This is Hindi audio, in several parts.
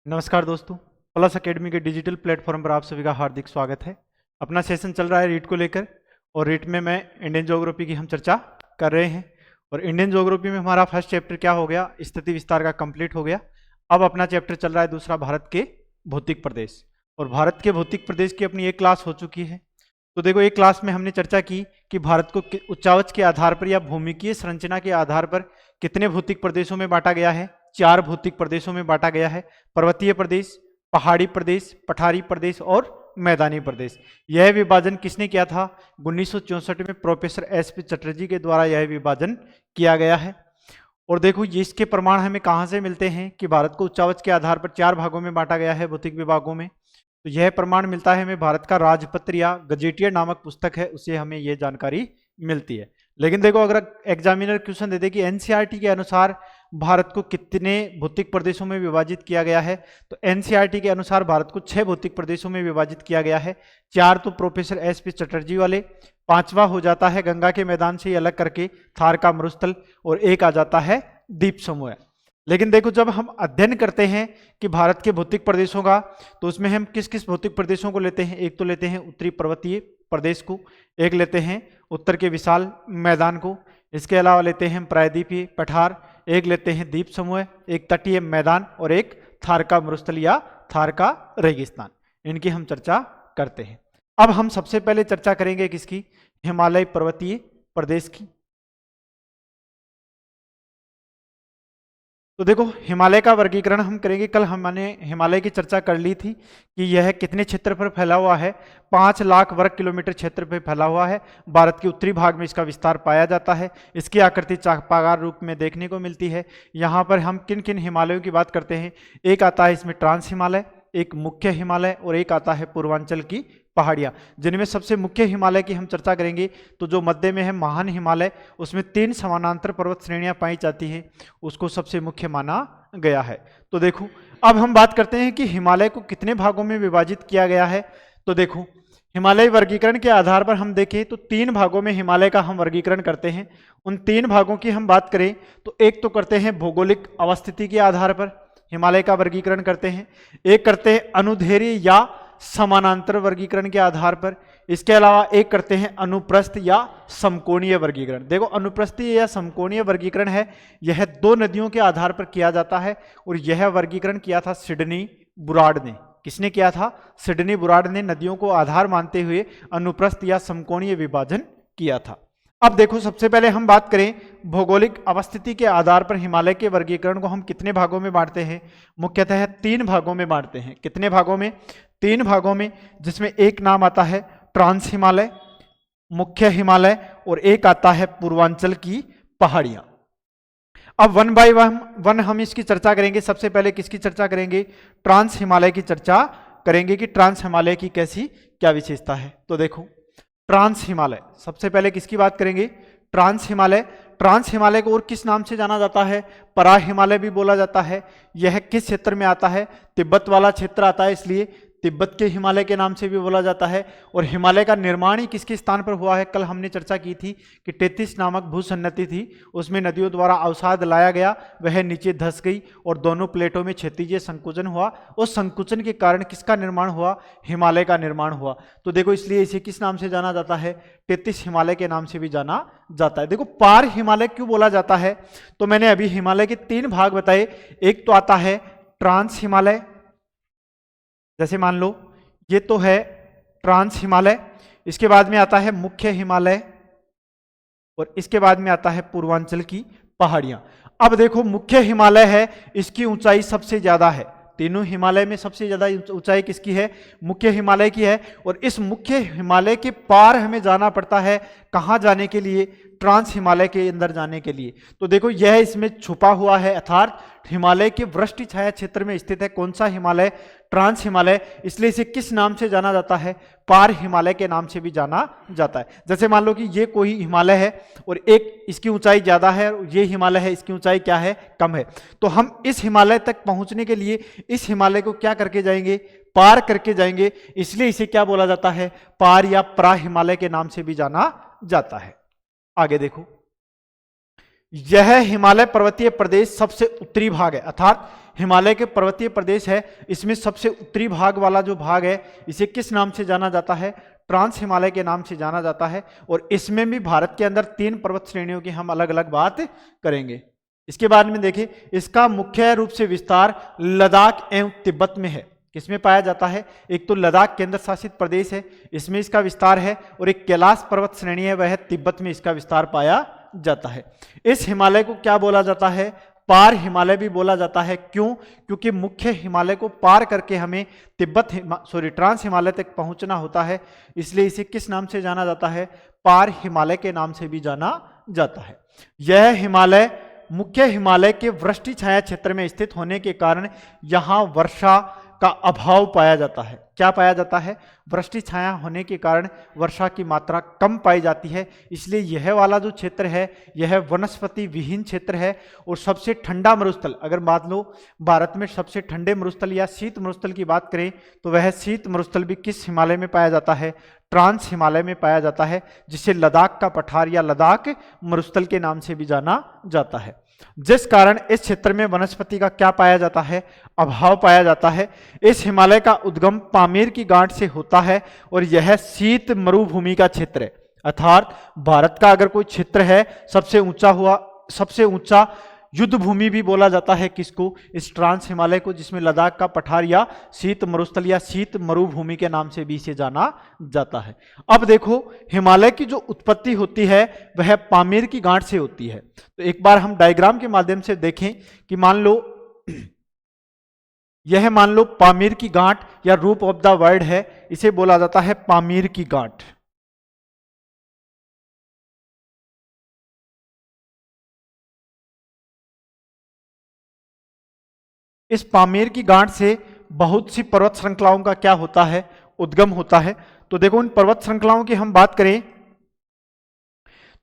नमस्कार दोस्तों, प्लस एकेडमी के डिजिटल प्लेटफॉर्म पर आप सभी का हार्दिक स्वागत है। अपना सेशन चल रहा है रीट को लेकर और रीट में मैं इंडियन ज्योग्राफी की हम चर्चा कर रहे हैं। और इंडियन ज्योग्राफी में हमारा फर्स्ट चैप्टर क्या हो गया, स्थिति विस्तार का कंप्लीट हो गया। अब अपना चैप्टर चल रहा है दूसरा, भारत के भौतिक प्रदेश। और भारत के भौतिक प्रदेश की अपनी एक क्लास हो चुकी है। तो देखो, एक क्लास में हमने चर्चा की कि भारत को उच्चावच के आधार पर या भूमिकीय संरचना के आधार पर कितने भौतिक प्रदेशों में बांटा गया है। 4 भौतिक प्रदेशों में बांटा गया है, पर्वतीय प्रदेश, पहाड़ी प्रदेश, पठारी प्रदेश और मैदानी प्रदेश। यह विभाजन किसने किया था? 1964 में प्रोफेसर एसपी चटर्जी के द्वारा यह विभाजन किया गया है। और देखो, ये इसके प्रमाण हमें कहाँ से मिलते हैं कि भारत को उच्चावच के आधार पर 4 भागों में बांटा गया है, भौतिक विभागों में। तो यह प्रमाण मिलता है हमें भारत का राजपत्र या गजेटियर नामक पुस्तक है, उससे हमें यह जानकारी मिलती है। लेकिन देखो, अगर एग्जामिनर क्वेश्चन दे दे कि एनसीईआरटी के अनुसार भारत को कितने भौतिक प्रदेशों में विभाजित किया गया है, तो एनसीईआरटी के अनुसार भारत को 6 भौतिक प्रदेशों में विभाजित किया गया है। 4 तो प्रोफेसर एसपी चटर्जी वाले, 5वां हो जाता है गंगा के मैदान से अलग करके थार का मरुस्थल, और एक आ जाता है द्वीप समूह। लेकिन देखो, जब हम अध्ययन करते हैं कि भारत के भौतिक प्रदेशों का, तो उसमें हम किस किस भौतिक प्रदेशों को लेते हैं? एक तो लेते हैं उत्तरी पर्वतीय प्रदेश को, एक लेते हैं उत्तर के विशाल मैदान को, इसके अलावा लेते हैं प्रायद्वीपीय पठार, एक लेते हैं द्वीप समूह, एक तटीय मैदान और एक थार का मरुस्थल या थार का रेगिस्तान। इनकी हम चर्चा करते हैं। अब हम सबसे पहले चर्चा करेंगे किसकी? हिमालय पर्वतीय प्रदेश की। तो देखो, हिमालय का वर्गीकरण हम करेंगे। कल हमने हिमालय की चर्चा कर ली थी कि यह कितने क्षेत्र पर फैला हुआ है। 5 लाख वर्ग किलोमीटर क्षेत्र पर फैला हुआ है। भारत के उत्तरी भाग में इसका विस्तार पाया जाता है। इसकी आकृति चापागार रूप में देखने को मिलती है। यहाँ पर हम किन किन हिमालयों की बात करते हैं? एक आता है इसमें ट्रांस हिमालय, एक मुख्य हिमालय और एक आता है पूर्वांचल की पहाड़ियाँ, जिनमें सबसे मुख्य हिमालय की हम चर्चा करेंगे। तो जो मध्य में है महान हिमालय, उसमें 3 समानांतर पर्वत श्रेणियां पाई जाती हैं, उसको सबसे मुख्य माना गया है। तो देखो, अब हम बात करते हैं कि हिमालय को कितने भागों में विभाजित किया गया है। तो देखो, हिमालय वर्गीकरण के आधार पर हम देखें तो 3 भागों में हिमालय का हम वर्गीकरण करते हैं। उन 3 भागों की हम बात करें तो एक तो करते हैं भौगोलिक अवस्थिति के आधार पर हिमालय का वर्गीकरण करते हैं, एक करते हैं अनुदैर्ध्य या समानांतर वर्गीकरण के आधार पर, इसके अलावा एक करते हैं अनुप्रस्थ या समकोणीय वर्गीकरण। देखो, अनुप्रस्थीय या समकोणीय वर्गीकरण है, यह 2 नदियों के आधार पर किया जाता है। और यह वर्गीकरण किया था सिडनी बुराड़ ने। किसने किया था? सिडनी बुराड़ ने नदियों को आधार मानते हुए अनुप्रस्थ या समकोणीय विभाजन किया था। अब देखो, सबसे पहले हम बात करें भौगोलिक अवस्थिति के आधार पर हिमालय के वर्गीकरण को हम कितने भागों में बांटते हैं? मुख्यतः 3 भागों में बांटते हैं। कितने भागों में? 3 भागों में, जिसमें एक नाम आता है ट्रांस हिमालय, मुख्य हिमालय और एक आता है पूर्वांचल की पहाड़ियां। अब 1 बाय 1 हम इसकी चर्चा करेंगे। सबसे पहले किसकी चर्चा करेंगे? ट्रांस हिमालय की चर्चा करेंगे कि ट्रांस हिमालय की कैसी क्या विशेषता है। तो देखो, ट्रांस हिमालय, सबसे पहले किसकी बात करेंगे? ट्रांस हिमालय। ट्रांस हिमालय को और किस नाम से जाना जाता है? परा हिमालय भी बोला जाता है। यह किस क्षेत्र में आता है? तिब्बत वाला क्षेत्र आता है, इसलिए तिब्बत के हिमालय के नाम से भी बोला जाता है। और हिमालय का निर्माण ही किसके स्थान पर हुआ है? कल हमने चर्चा की थी कि टेथिस नामक भूसन्नति थी, उसमें नदियों द्वारा अवसाद लाया गया, वह नीचे धंस गई और दोनों प्लेटों में क्षैतिज संकुचन हुआ। उस संकुचन के कारण किसका निर्माण हुआ? हिमालय का निर्माण हुआ। तो देखो, इसलिए इसे किस नाम से जाना जाता है? टेथिस हिमालय के नाम से भी जाना जाता है। देखो, पार हिमालय क्यों बोला जाता है? तो मैंने अभी हिमालय के 3 भाग बताए। एक तो आता है ट्रांस हिमालय, जैसे मान लो ये तो है ट्रांस हिमालय, इसके बाद में आता है मुख्य हिमालय और इसके बाद में आता है पूर्वांचल की पहाड़ियां। अब देखो, मुख्य हिमालय है, इसकी ऊंचाई सबसे ज्यादा है। तीनों हिमालय में सबसे ज्यादा ऊंचाई किसकी है? मुख्य हिमालय की है। और इस मुख्य हिमालय के पार हमें जाना पड़ता है। कहां जाने के लिए? ट्रांस हिमालय के अंदर जाने के लिए। तो देखो, यह इसमें छुपा हुआ है, अर्थात हिमालय के वृष्टि छाया क्षेत्र में स्थित है। कौन सा हिमालय? ट्रांस हिमालय। इसलिए इसे किस नाम से जाना जाता है? पार हिमालय के नाम से भी जाना जाता है। जैसे मान लो कि ये कोई हिमालय है और एक इसकी ऊंचाई ज्यादा है, ये हिमालय है, इसकी ऊंचाई क्या है? कम है। तो हम इस हिमालय तक पहुंचने के लिए इस हिमालय को क्या करके जाएंगे? पार करके जाएंगे। इसलिए इसे क्या बोला जाता है? पार या परा हिमालय के नाम से भी जाना जाता है। आगे देखो, यह हिमालय पर्वतीय प्रदेश सबसे उत्तरी भाग है, अर्थात हिमालय के पर्वतीय प्रदेश है, इसमें सबसे उत्तरी भाग वाला जो भाग है इसे किस नाम से जाना जाता है? ट्रांस हिमालय के नाम से जाना जाता है। और इसमें भी भारत के अंदर 3 पर्वत श्रेणियों की हम अलग अलग बात करेंगे। इसके बाद में देखिए, इसका मुख्य रूप से विस्तार लद्दाख एवं तिब्बत में है। किसमें पाया जाता है? एक तो लद्दाख केंद्र शासित प्रदेश है, इसमें इसका विस्तार है, और एक कैलाश पर्वत श्रेणी है, वह तिब्बत में इसका विस्तार पाया जाता है। इस हिमालय को क्या बोला जाता है? पार हिमालय भी बोला जाता है। क्यों? क्योंकि मुख्य हिमालय को पार करके हमें ट्रांस हिमालय तक पहुंचना होता है, इसलिए इसे किस नाम से जाना जाता है? पार हिमालय के नाम से भी जाना जाता है। यह हिमालय मुख्य हिमालय के वृष्टि छाया क्षेत्र में स्थित होने के कारण यहां वर्षा का अभाव पाया जाता है। क्या पाया जाता है? वृष्टि छाया होने के कारण वर्षा की मात्रा कम पाई जाती है, इसलिए यह वाला जो क्षेत्र है यह वनस्पति विहीन क्षेत्र है। और सबसे ठंडा मरुस्थल, अगर मान लो भारत में सबसे ठंडे मरुस्थल या शीत मरुस्थल की बात करें तो वह शीत मरुस्थल भी किस हिमालय में पाया जाता है? ट्रांस हिमालय में पाया जाता है, जिसे लद्दाख का पठार या लद्दाख मरुस्थल के नाम से भी जाना जाता है। जिस कारण इस क्षेत्र में वनस्पति का क्या पाया जाता है? अभाव पाया जाता है। इस हिमालय का उद्गम पामीर की गांठ से होता है और यह शीत मरुभूमि का क्षेत्र है। अर्थात भारत का अगर कोई क्षेत्र है सबसे ऊंचा युद्ध भूमि भी बोला जाता है किसको? इस ट्रांस हिमालय को, जिसमें लद्दाख का पठार या शीत मरुस्थल या शीत मरुभूमि के नाम से भी इसे जाना जाता है। अब देखो, हिमालय की जो उत्पत्ति होती है वह पामीर की गांठ से होती है। तो एक बार हम डायग्राम के माध्यम से देखें कि मान लो पामीर की गांठ या रूप ऑफ द वर्ड है, इसे बोला जाता है पामीर की गांठ। इस पामीर की गांठ से बहुत सी पर्वत श्रृंखलाओं का क्या होता है? उद्गम होता है। तो देखो, उन पर्वत श्रृंखलाओं की हम बात करें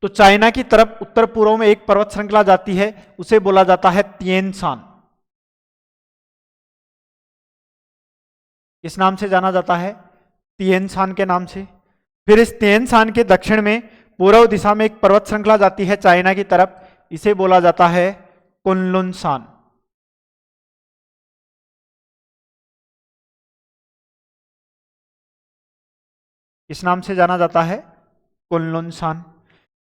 तो चाइना की तरफ उत्तर पूर्व में एक पर्वत श्रृंखला जाती है, उसे बोला जाता है तिएन शान। इस नाम से जाना जाता है, तिएन शान के नाम से। फिर इस तिएन शान के दक्षिण में पूर्व दिशा में एक पर्वत श्रृंखला जाती है चाइना की तरफ, इसे बोला जाता है कुनलुन शान। इस नाम से जाना जाता है कुनलुन शान।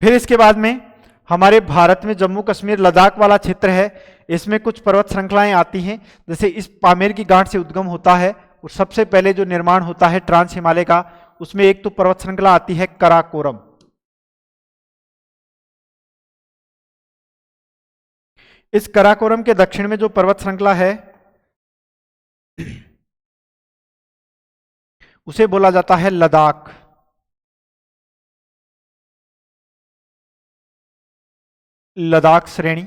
फिर इसके बाद में हमारे भारत में जम्मू कश्मीर लद्दाख वाला क्षेत्र है, इसमें कुछ पर्वत श्रृंखलाएं आती हैं। जैसे इस पामीर की गांठ से उद्गम होता है और सबसे पहले जो निर्माण होता है ट्रांस हिमालय का, उसमें एक तो पर्वत श्रृंखला आती है कराकोरम। इस कराकोरम के दक्षिण में जो पर्वत श्रृंखला है उसे बोला जाता है लद्दाख। लद्दाख श्रेणी।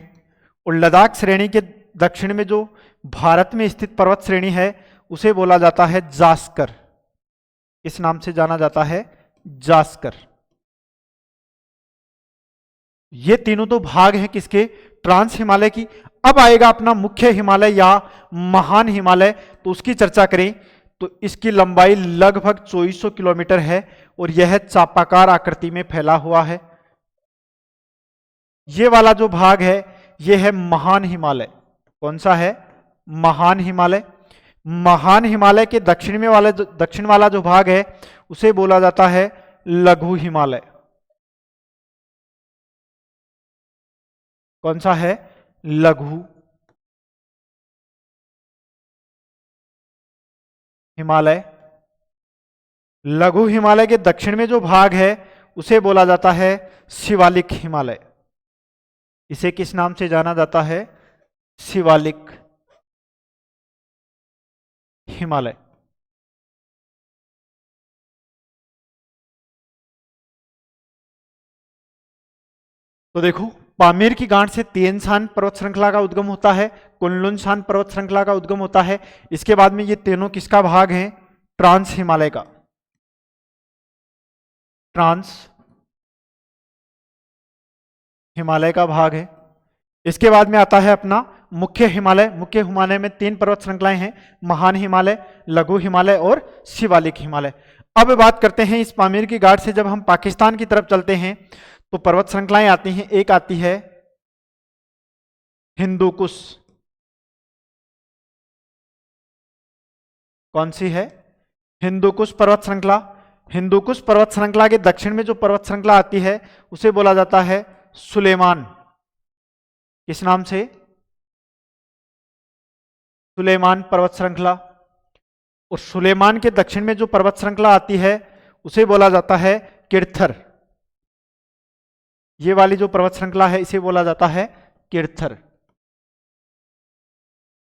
और लद्दाख श्रेणी के दक्षिण में जो भारत में स्थित पर्वत श्रेणी है उसे बोला जाता है जास्कर। इस नाम से जाना जाता है जास्कर। ये तीनों तो भाग हैं किसके? ट्रांस हिमालय की। अब आएगा अपना मुख्य हिमालय या महान हिमालय, तो उसकी चर्चा करें तो इसकी लंबाई लगभग 2400 किलोमीटर है और यह चापाकार आकृति में फैला हुआ है। ये वाला जो भाग है यह है महान हिमालय। कौन सा है? महान हिमालय। महान हिमालय के दक्षिण वाला जो भाग है उसे बोला जाता है लघु हिमालय। कौन सा है? लघु हिमालय। लघु हिमालय के दक्षिण में जो भाग है उसे बोला जाता है शिवालिक हिमालय। इसे किस नाम से जाना जाता है? शिवालिक हिमालय। तो देखो, पामीर की गांठ से तिएन शान पर्वत श्रृंखला का उद्गम होता है, कुनलुन शान पर्वत श्रृंखला का उद्गम होता है। इसके बाद में ये तीनों किसका भाग हैं? ट्रांस हिमालय का। ट्रांस हिमालय का भाग है। इसके बाद में आता है अपना मुख्य हिमालय। मुख्य हिमालय में 3 पर्वत श्रृंखलाएं हैं, महान हिमालय, लघु हिमालय और शिवालिक हिमालय। अब बात करते हैं इस पामीर की गांठ से जब हम पाकिस्तान की तरफ चलते हैं तो पर्वत श्रृंखलाएं आती हैं। एक आती है हिंदुकुश। कौन सी है? हिंदुकुश पर्वत श्रृंखला। हिंदुकुश पर्वत श्रृंखला के दक्षिण में जो पर्वत श्रृंखला आती है उसे बोला जाता है सुलेमान। किस नाम से? सुलेमान पर्वत श्रृंखला। और सुलेमान के दक्षिण में जो पर्वत श्रृंखला आती है उसे बोला जाता है किरथर। ये वाली जो पर्वत श्रृंखला है इसे बोला जाता है किरथर।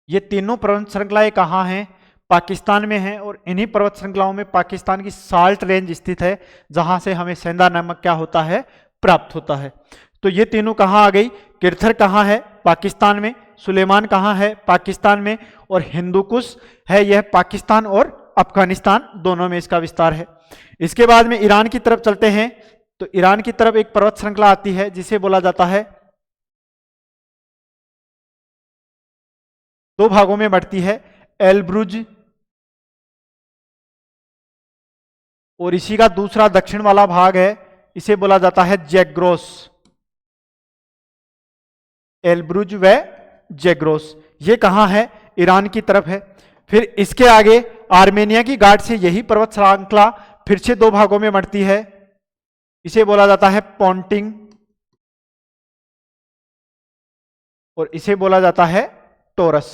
ये तीनों पर्वत श्रृंखलाएं कहां हैं? पाकिस्तान में हैं। और इन्हीं पर्वत श्रृंखलाओं में पाकिस्तान की साल्ट रेंज स्थित है जहां से हमें सेंधा नमक क्या होता है? प्राप्त होता है। तो ये तीनों कहां आ गई? किरथर कहां है? पाकिस्तान में। सुलेमान कहां है? पाकिस्तान में। और हिंदुकुश है, यह पाकिस्तान और अफगानिस्तान दोनों में इसका विस्तार है। इसके बाद में ईरान की तरफ चलते हैं। तो ईरान की तरफ एक पर्वत श्रृंखला आती है जिसे बोला जाता है, दो भागों में बढ़ती है, एलब्रुज और इसी का दूसरा दक्षिण वाला भाग है, इसे बोला जाता है जैग्रोस। एलब्रुज व जैग्रोस ये कहां है? ईरान की तरफ है। फिर इसके आगे आर्मेनिया की घाट से यही पर्वत श्रृंखला फिर से दो भागों में बढ़ती है, इसे बोला जाता है पोंटिंग और इसे बोला जाता है टोरस।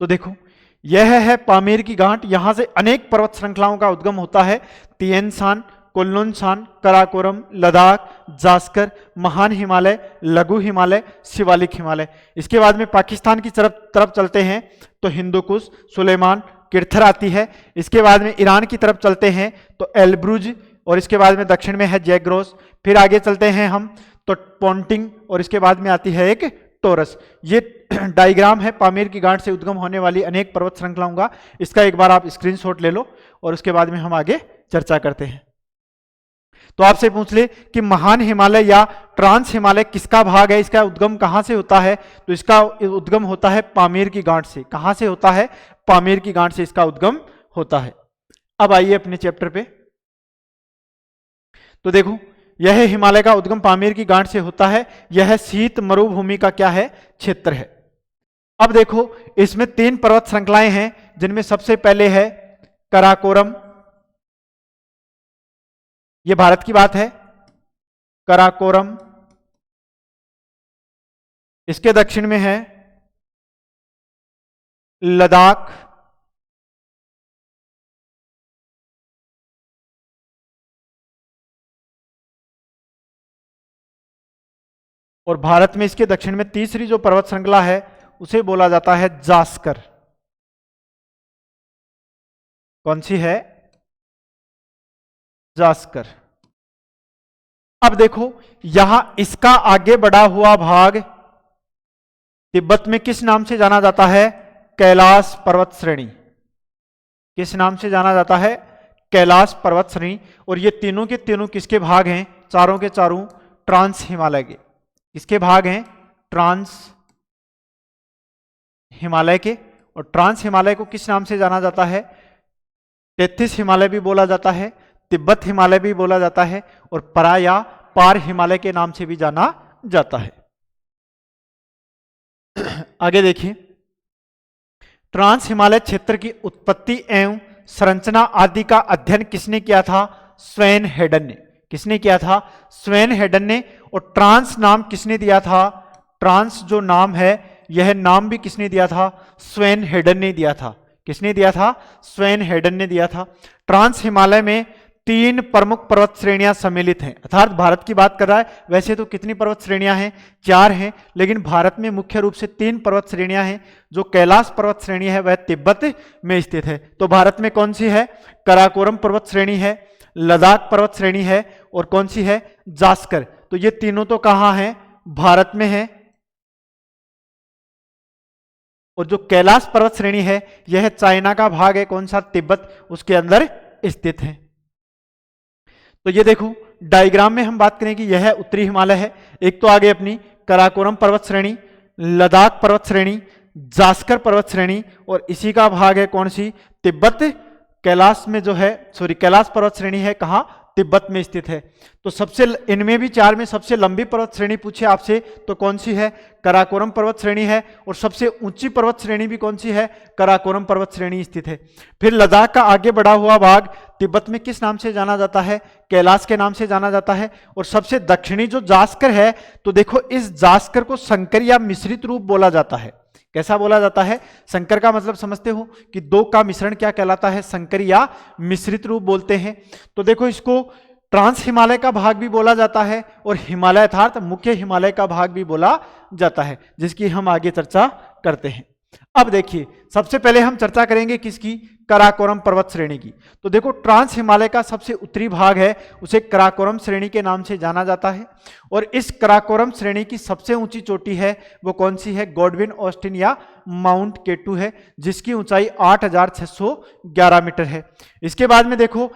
तो देखो यह है पामीर की गांठ। यहां से अनेक पर्वत श्रृंखलाओं का उद्गम होता है। तिएन शान, कुनलुन शान, कराकोरम, लद्दाख, जास्कर, महान हिमालय, लघु हिमालय, शिवालिक हिमालय। इसके बाद में पाकिस्तान की तरफ चलते हैं तो हिंदुकुश, सुलेमान, किरथर आती है। इसके बाद में ईरान की तरफ चलते हैं तो एलब्रुज और इसके बाद में दक्षिण में है जैग्रोस। फिर आगे चलते हैं हम तो पोंटिंग और इसके बाद में आती है एक टोरस। ये डायग्राम है पामीर की गांठ से उद्गम होने वाली अनेक पर्वत श्रृंखलाओं का। इसका एक बार आप स्क्रीनशॉट ले लो और उसके बाद में हम आगे चर्चा करते हैं। तो आपसे पूछ ले कि महान हिमालय या ट्रांस हिमालय किसका भाग है, इसका उद्गम कहां से होता है? तो इसका उद्गम होता है पामीर की गांठ से। कहां से होता है? पामीर की गांठ से इसका उद्गम होता है। अब आइए अपने चैप्टर पे। तो देखो यह हिमालय का उद्गम पामीर की गांठ से होता है। यह शीत मरुभूमि का क्या है? क्षेत्र है। अब देखो इसमें तीन पर्वत श्रृंखलाएं हैं जिनमें सबसे पहले है कराकोरम। यह भारत की बात है, कराकोरम। इसके दक्षिण में है लद्दाख, और भारत में इसके दक्षिण में तीसरी जो पर्वत श्रृंखला है उसे बोला जाता है जास्कर। कौन सी है? जास्कर। अब देखो यहां इसका आगे बढ़ा हुआ भाग तिब्बत में किस नाम से जाना जाता है? कैलाश पर्वत श्रेणी। किस नाम से जाना जाता है? कैलाश पर्वत श्रेणी। और ये तीनों के तीनों किसके भाग हैं? चारों के चारों ट्रांस हिमालय के। किसके भाग हैं? ट्रांस हिमालय के। और ट्रांस हिमालय को किस नाम से जाना जाता है? 33 हिमालय भी बोला जाता है, तिब्बत हिमालय भी बोला जाता है और परा या पार हिमालय के नाम से भी जाना जाता है। आगे देखिए, ट्रांस हिमालय क्षेत्र की उत्पत्ति एवं संरचना आदि का अध्ययन किसने किया था? स्वेन हेडन ने। किसने किया था? स्वेन हेडन ने। और ट्रांस नाम किसने दिया था? ट्रांस जो नाम है यह नाम भी किसने दिया था? स्वेन हेडन ने दिया था। किसने दिया था? स्वेन हेडन ने दिया था। ट्रांस हिमालय में तीन प्रमुख पर्वत श्रेणियां सम्मिलित हैं, अर्थात भारत की बात कर रहा है। वैसे तो कितनी पर्वत श्रेणियां हैं? 4 हैं, लेकिन भारत में मुख्य रूप से 3 पर्वत श्रेणियां हैं। जो कैलाश पर्वत श्रेणी है वह तिब्बत में स्थित है। तो भारत में कौन सी है? कराकोरम पर्वत श्रेणी है, लद्दाख पर्वत श्रेणी है और कौन सी है? जास्कर। तो ये तीनों तो कहां हैं? भारत में है। और जो कैलाश पर्वत श्रेणी है यह चाइना का भाग है। कौन सा? तिब्बत, उसके अंदर स्थित है। तो ये देखो डायग्राम में हम बात करें कि यह उत्तरी हिमालय है। एक तो आगे अपनी कराकोरम पर्वत श्रेणी, लद्दाख पर्वत श्रेणी, जास्कर पर्वत श्रेणी और इसी का भाग है कौन सी? तिब्बत। कैलाश में जो है कैलाश पर्वत श्रेणी है कहां? तिब्बत में स्थित है। तो सबसे इनमें भी चार में सबसे लंबी पर्वत श्रेणी पूछे आपसे तो कौन सी है? कराकोरम पर्वत श्रेणी है। और सबसे ऊंची पर्वत श्रेणी भी कौन सी है? कराकोरम पर्वत श्रेणी स्थित है। फिर लद्दाख का आगे बढ़ा हुआ भाग तिब्बत में किस नाम से जाना जाता है? कैलाश के नाम से जाना जाता है। और सबसे दक्षिणी जो जास्कर है, तो देखो इस जास्कर को संकर या मिश्रित रूप बोला जाता है। कैसा बोला जाता है? संकर का मतलब समझते हो कि दो का मिश्रण क्या कहलाता है? संकर या मिश्रित रूप बोलते हैं। तो देखो इसको ट्रांस हिमालय का भाग भी बोला जाता है और हिमालय अर्थात मुख्य हिमालय का भाग भी बोला जाता है, जिसकी हम आगे चर्चा करते हैं। अब देखिए सबसे पहले हम चर्चा करेंगे किसकी? कराकोरम पर्वत श्रेणी की। तो देखो ट्रांस हिमालय का सबसे उत्तरी भाग है, उसे कराकोरम श्रेणी के नाम से जाना जाता है। और इस कराकोरम श्रेणी की सबसे ऊंची चोटी है वो कौन सी है? गॉडविन ऑस्टिन या माउंट केटू है, जिसकी ऊंचाई 8611 मीटर है। इसके बाद में देखो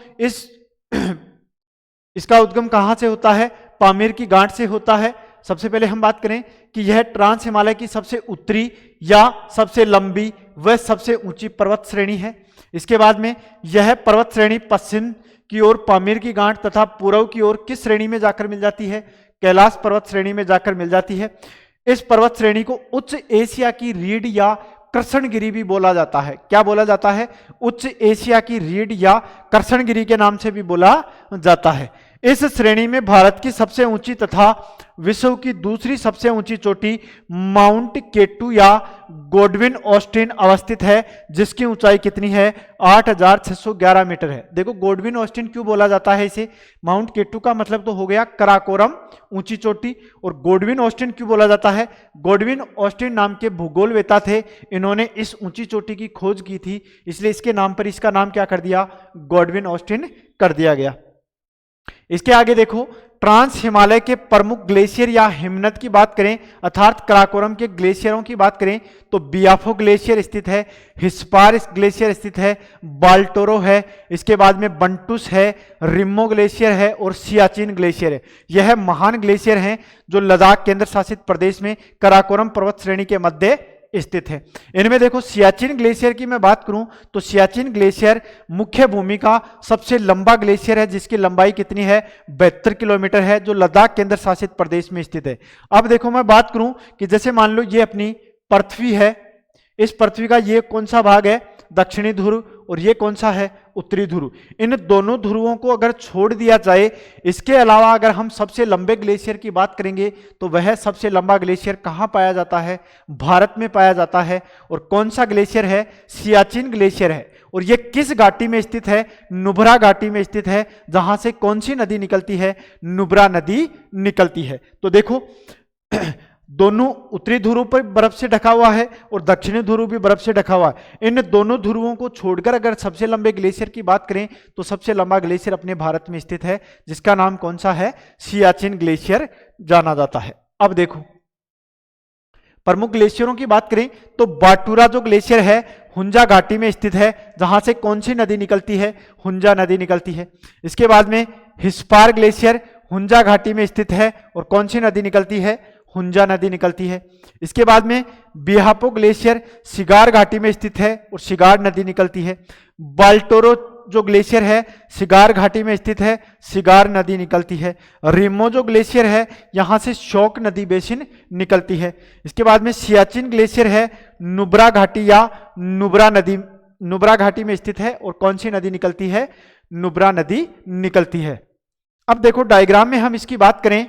इसका उद्गम कहां से होता है? पामीर की गांठ से होता है। सबसे पहले हम बात करें कि यह ट्रांस हिमालय की सबसे उत्तरी या सबसे लंबी व सबसे ऊंची पर्वत श्रेणी है। इसके बाद में यह पर्वत श्रेणी पश्चिम की ओर पामीर की गांठ तथा पूर्व की ओर किस श्रेणी में जाकर मिल जाती है? कैलाश पर्वत श्रेणी में जाकर मिल जाती है। इस पर्वत श्रेणी को उच्च एशिया की रीढ़ या कृष्णगिरी भी बोला जाता है। क्या बोला जाता है? उच्च एशिया की रीढ़ या कृष्णगिरी के नाम से भी बोला जाता है। इस श्रेणी में भारत की सबसे ऊंची तथा विश्व की दूसरी सबसे ऊंची चोटी माउंट केटू या गॉडविन ऑस्टिन अवस्थित है, जिसकी ऊंचाई कितनी है? 8611 मीटर है। देखो गॉडविन ऑस्टिन क्यों बोला जाता है इसे? माउंट केटू का मतलब तो हो गया कराकोरम ऊंची चोटी, और गॉडविन ऑस्टिन क्यों बोला जाता है? गॉडविन ऑस्टिन नाम के भूगोलवेता थे, इन्होंने इस ऊंची चोटी की खोज की थी, इसलिए इसके नाम पर इसका नाम क्या कर दिया? गॉडविन ऑस्टिन कर दिया गया। इसके आगे देखो ट्रांस हिमालय के प्रमुख ग्लेशियर या हिमनद की बात करें अर्थात कराकोरम के ग्लेशियरों की बात करें तो बियाफो ग्लेशियर स्थित है, हिस्पार ग्लेशियर स्थित है, बाल्टोरो है, इसके बाद में बंटुस है, रिम्मो ग्लेशियर है और सियाचिन ग्लेशियर है। यह महान ग्लेशियर हैं जो लद्दाख केंद्र शासित प्रदेश में कराकोरम पर्वत श्रेणी के मध्य स्थित है। इनमें देखो सियाचिन ग्लेशियर की मैं बात करूं तो सियाचिन ग्लेशियर मुख्य भूमि का सबसे लंबा ग्लेशियर है, जिसकी लंबाई कितनी है? 72 किलोमीटर है, जो लद्दाख केंद्र शासित प्रदेश में स्थित है। अब देखो मैं बात करूं कि जैसे मान लो ये अपनी पृथ्वी है, इस पृथ्वी का ये कौन सा भाग है? दक्षिणी ध्रुव, और ये कौन सा है? उत्तरी ध्रुव। इन दोनों ध्रुवों को अगर छोड़ दिया जाए, इसके अलावा अगर हम सबसे लंबे ग्लेशियर की बात करेंगे तो वह सबसे लंबा ग्लेशियर कहाँ पाया जाता है? भारत में पाया जाता है। और कौन सा ग्लेशियर है? सियाचिन ग्लेशियर है। और ये किस घाटी में स्थित है? नुब्रा घाटी में स्थित है, जहां से कौन सी नदी निकलती है? नुब्रा नदी निकलती है। तो देखो दोनों उत्तरी ध्रुव पर बर्फ से ढका हुआ है और दक्षिणी ध्रुव भी बर्फ से ढका हुआ है। इन दोनों ध्रुवों को छोड़कर अगर सबसे लंबे ग्लेशियर की बात करें तो सबसे लंबा ग्लेशियर अपने भारत में स्थित है, जिसका नाम कौन सा है? सियाचिन ग्लेशियर जाना जाता है। अब देखो प्रमुख ग्लेशियरों की बात करें तो बाटूरा जो ग्लेशियर है हुंजा घाटी में स्थित है, जहां से कौन सी नदी निकलती है? हुंजा नदी निकलती है। इसके बाद में हिस्पार ग्लेशियर हुंजा घाटी में स्थित है और कौन सी नदी निकलती है? हुंजा नदी निकलती है। इसके बाद में बिहापो ग्लेशियर सिगार घाटी में स्थित है और सिगार नदी निकलती है। बाल्टोरो जो ग्लेशियर है सिगार घाटी में स्थित है, सिगार नदी निकलती है। रिम्मो जो ग्लेशियर है यहां से शोक नदी बेसिन निकलती है। इसके बाद में सियाचिन ग्लेशियर है नुब्रा घाटी या नुब्रा घाटी में स्थित है और कौन सी नदी निकलती है? नुब्रा नदी निकलती है। अब देखो डायग्राम में हम इसकी बात करें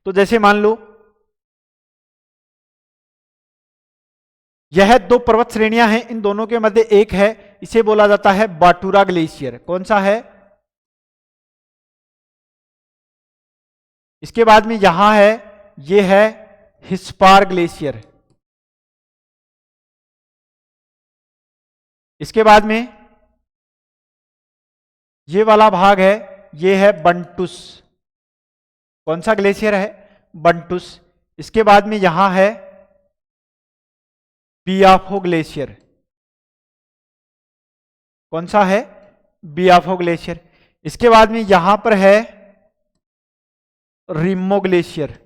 तो जैसे मान लो यह दो पर्वत श्रेणियां हैं, इन दोनों के मध्य एक है, इसे बोला जाता है बाटूरा ग्लेशियर। कौन सा है? इसके बाद में यहां है, यह है हिस्पार ग्लेशियर। इसके बाद में ये वाला भाग है, यह है बंटुस। कौन सा ग्लेशियर है? बंटुस। इसके बाद में यहां है बियाफो ग्लेशियर। कौन सा है? बियाफो ग्लेशियर। इसके बाद में यहां पर है रिम्मो ग्लेशियर।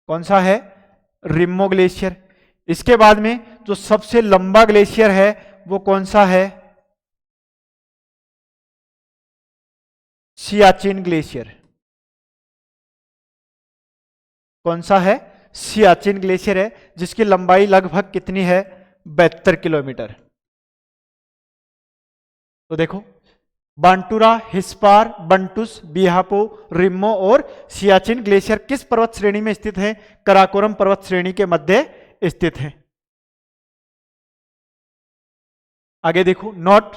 कौन सा है? रिम्मो ग्लेशियर। इसके बाद में जो सबसे लंबा ग्लेशियर है वो कौन सा है? सियाचिन ग्लेशियर। कौन सा है? सियाचिन ग्लेशियर है, जिसकी लंबाई लगभग कितनी है? 72 किलोमीटर। तो देखो, बांटुरा, हिस्पार, बंटुस, बिहापो, रिम्मो और सियाचिन ग्लेशियर किस पर्वत श्रेणी में स्थित है? कराकोरम पर्वत श्रेणी के मध्य स्थित है। आगे देखो, नोट,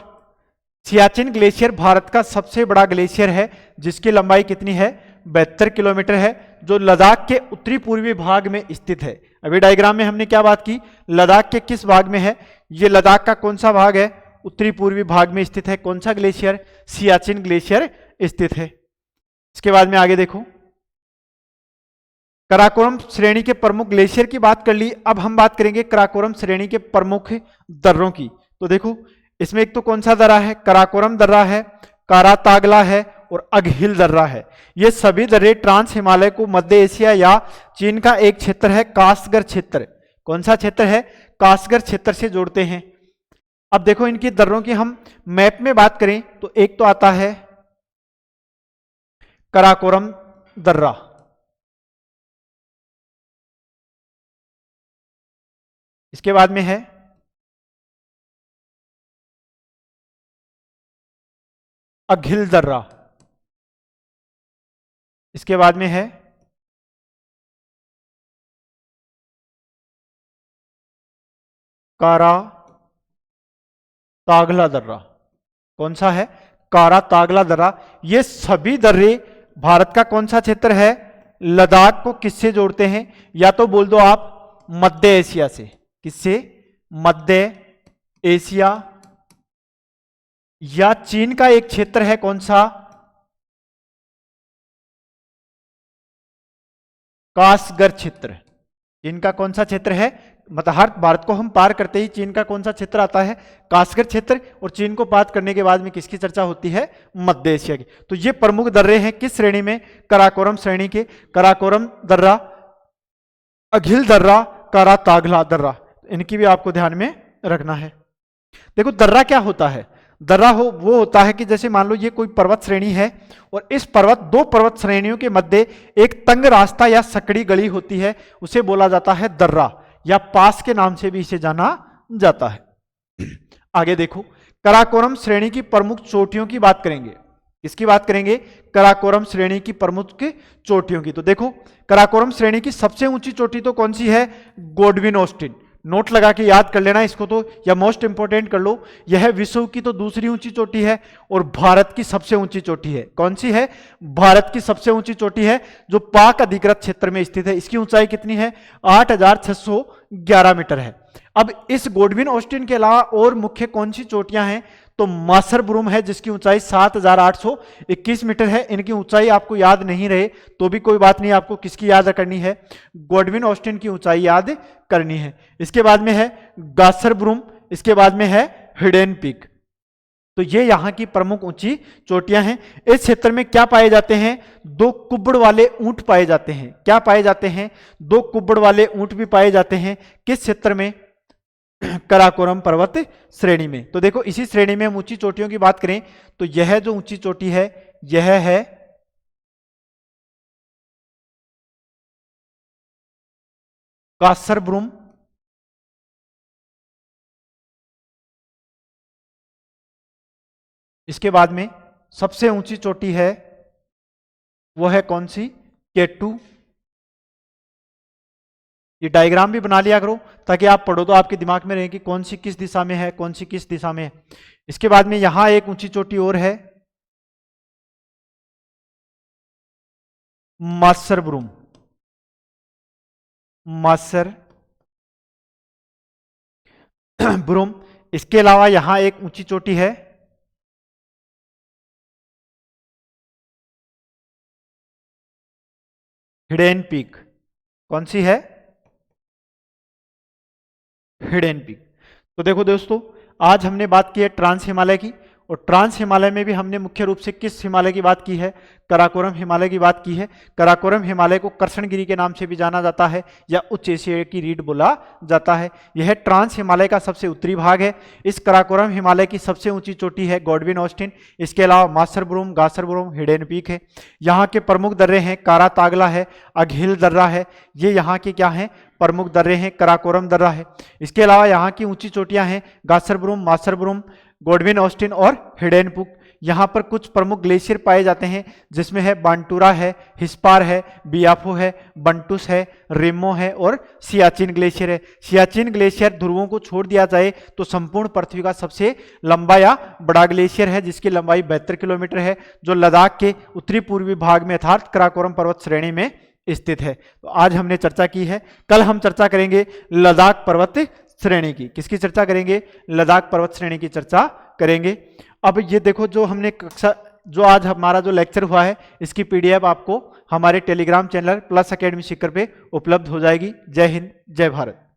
सियाचिन ग्लेशियर भारत का सबसे बड़ा ग्लेशियर है, जिसकी लंबाई कितनी है? 72 किलोमीटर है, जो लद्दाख के उत्तरी पूर्वी भाग में स्थित है। अभी डायग्राम में हमने क्या बात की? लद्दाख के किस भाग में है? ये लद्दाख का कौन सा भाग है? उत्तरी पूर्वी भाग में स्थित है। कौन सा ग्लेशियर? सियाचिन ग्लेशियर स्थित है। इसके बाद में आगे देखो, कराकोरम श्रेणी के प्रमुख ग्लेशियर की बात कर ली, अब हम बात करेंगे कराकोरम श्रेणी के प्रमुख दर्रों की। तो देखो, इसमें एक तो कौन सा दर्रा है? कराकोरम दर्रा है, कारातागला है और अघिल दर्रा है। ये सभी दर्रे ट्रांस हिमालय को मध्य एशिया या चीन का एक क्षेत्र है, कासगर क्षेत्र। कौन सा क्षेत्र है? कासगर क्षेत्र से जोड़ते हैं। अब देखो, इनकी दर्रों की हम मैप में बात करें तो एक तो आता है कराकोरम दर्रा, इसके बाद में है अघिल दर्रा, इसके बाद में है कारा तागला दर्रा। कौन सा है? कारा तागला दर्रा। ये सभी दर्रे भारत का कौन सा क्षेत्र है? लद्दाख को किससे जोड़ते हैं? या तो बोल दो आप मध्य एशिया से। किससे? मध्य एशिया या चीन का एक क्षेत्र है। कौन सा? कासगर क्षेत्र। चीन का कौन सा क्षेत्र है? मतलब हर भारत को हम पार करते ही चीन का कौन सा क्षेत्र आता है? कासगर क्षेत्र। और चीन को पार करने के बाद में किसकी चर्चा होती है? मध्य एशिया की। तो ये प्रमुख दर्रे हैं किस श्रेणी में? कराकोरम श्रेणी के। कराकोरम दर्रा, अघिल दर्रा, कारातागला दर्रा, इनकी भी आपको ध्यान में रखना है। देखो, दर्रा क्या होता है? दर्रा वो होता है कि जैसे मान लो ये कोई पर्वत श्रेणी है और इस दो पर्वत श्रेणियों के मध्य एक तंग रास्ता या सकड़ी गली होती है, उसे बोला जाता है दर्रा, या पास के नाम से भी इसे जाना जाता है। आगे देखो, कराकोरम श्रेणी की प्रमुख चोटियों की बात करेंगे। इसकी बात करेंगे कराकोरम श्रेणी की प्रमुख चोटियों की। तो देखो, कराकोरम श्रेणी की सबसे ऊंची चोटी तो कौन सी है? Godwin Austin. नोट लगा के याद कर लेना इसको तो, या मोस्ट इंपोर्टेंट कर लो। यह विश्व की तो दूसरी ऊंची चोटी है और भारत की सबसे ऊंची चोटी है। कौन सी है? भारत की सबसे ऊंची चोटी है, जो पाक अधिकृत क्षेत्र में स्थित है। इसकी ऊंचाई कितनी है? 8,611 मीटर है। अब इस गोडविन ऑस्टिन के अलावा और मुख्य कौन सी चोटियां हैं? तो मासरब्रूम है, जिसकी ऊंचाई 7,821 मीटर है। इनकी ऊंचाई आपको याद नहीं रहे तो भी कोई बात नहीं, आपको किसकी याद करनी है? गोडविन ऑस्टिन की ऊंचाई याद करनी है। इसके बाद में है गासरब्रूम, इसके बाद में है हिडन पीक। तो ये यहां की प्रमुख ऊंची चोटियां हैं। इस क्षेत्र में क्या पाए जाते हैं? दो कुब्बड़ वाले ऊंट पाए जाते हैं। क्या पाए जाते हैं? दो कुब्बड़ वाले ऊंट भी पाए जाते हैं। किस क्षेत्र में? कराकोरम पर्वत श्रेणी में। तो देखो, इसी श्रेणी में हम ऊंची चोटियों की बात करें तो यह जो ऊंची चोटी है, यह है कासरब्रूम। इसके बाद में सबसे ऊंची चोटी है वो है कौन सी? केटू। ये डायग्राम भी बना लिया करो ताकि आप पढ़ो तो आपके दिमाग में रहे कि कौन सी किस दिशा में है, कौन सी किस दिशा में है। इसके बाद में यहां एक ऊंची चोटी और है, मासरब्रूम। मासर ब्रूम। इसके अलावा यहां एक ऊंची चोटी है हिडन पीक। कौन सी है? Hidden peak. तो देखो दोस्तों, आज हमने बात की है ट्रांस हिमालय की, और ट्रांस हिमालय में भी हमने मुख्य रूप से किस हिमालय की बात की है, काराकोरम हिमालय की बात की है। काराकोरम हिमालय को कृष्णगिरी के नाम से भी जाना जाता है या उच्च एशिया की रीढ़ बोला जाता है। यह ट्रांस हिमालय का सबसे उत्तरी भाग है। इस काराकोरम हिमालय की सबसे ऊंची चोटी है गॉडविन ऑस्टिन। इसके अलावा मासरबुरुम, गासरबुरुम, हिडेन पीक है। यहाँ के प्रमुख दर्रे हैं कारा तागला है, अघिल दर्रा है, ये यहाँ के क्या हैं, प्रमुख दर्रे हैं। काराकोरम दर्रा है। इसके अलावा यहाँ की ऊंची चोटियां हैं गासरबुरुम, मासरबुरुम, गॉडविन ऑस्टिन और हिडेनपुक। यहाँ पर कुछ प्रमुख ग्लेशियर पाए जाते हैं जिसमें है बांटूरा है, हिस्पार है, बियाफो है, बंटुस है, रेमो है और सियाचिन ग्लेशियर है। सियाचिन ग्लेशियर ध्रुवों को छोड़ दिया जाए तो संपूर्ण पृथ्वी का सबसे लंबा या बड़ा ग्लेशियर है जिसकी लंबाई 72 किलोमीटर है, जो लद्दाख के उत्तरी पूर्वी भाग में अर्थात काराकोरम पर्वत श्रेणी में स्थित है। तो आज हमने चर्चा की है। कल हम चर्चा करेंगे लद्दाख पर्वत श्रेणी की। किसकी चर्चा करेंगे? लद्दाख पर्वत श्रेणी की चर्चा करेंगे। अब ये देखो, जो हमने कक्षा, जो आज हमारा जो लेक्चर हुआ है, इसकी पीडीएफ आपको हमारे टेलीग्राम चैनल प्लस एकेडमी शिखर पे उपलब्ध हो जाएगी। जय हिंद, जय भारत।